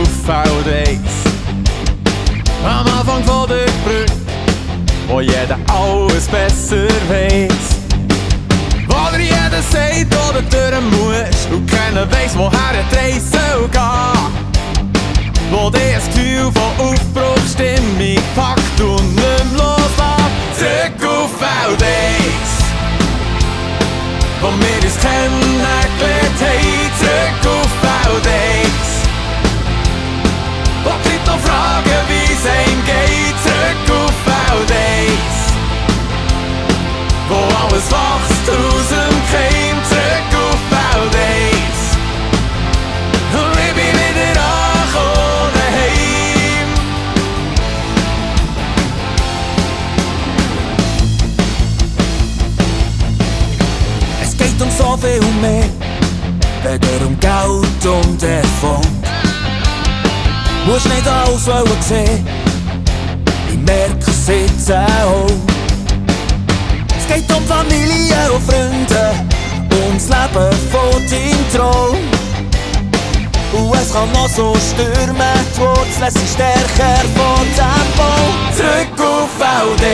auf Fäud. Am Anfang von der Brügg, wo jeder aues besser weiss. Wo dir jeder sagt oder düre muesch und keiner weiss, wohäre die Reise soll gehen. Wo dir das Gefühl von Ufbruchstimmig packt und nümm loslaht. Zrügg auf Fäud, wo wir uns kenneglehrt haben. Zrügg auf Fäud, wo die Leute noch fragen, wie's heim geht. Zrügg auf Fäud, wo alles wachst usem Keim. Zrügg auf Fäud, und ich bin wieder acho, deheim. Es geht um so viel mehr, weder um Geld und Erfoug. Musst nicht alles sehen, ich merke es jetzt auch. Es geht um Familie und Freunde, ums Leben von deinem Traum. Und es kann noch so stürmen, die Wurzeln sind stärker von dem Baum. Zrügg auf Fäud,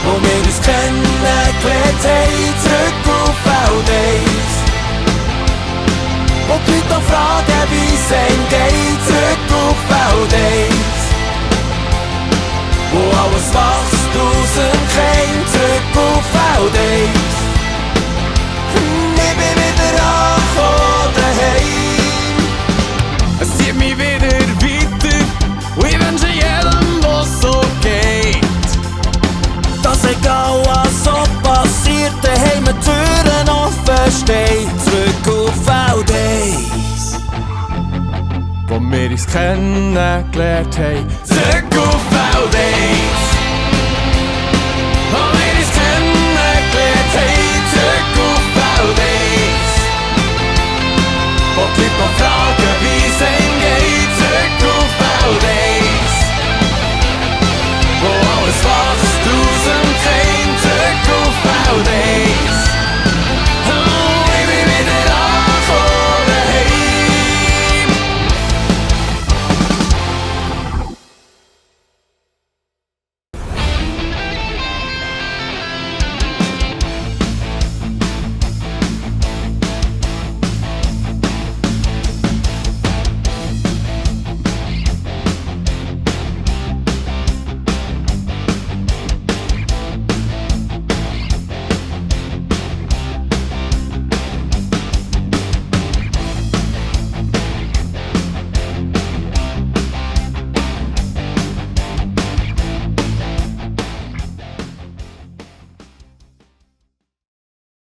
wo wir uns kennengelernt haben. Zrügg auf Fäud, wo die Leute noch fragen, wie's heim geht. Zrügg auf Fäud, wo alles wachst usem Keim. Zrügg auf Fäud, ich bin wieder acho, deheim. Es zieht mich wieder weiter und ich wünsche jedem, was so geht, dass egal was so passiert, daheim die Türen offen stehen. Zrügg auf Fäud, wo wir uns kennengelernt haben. Zrügg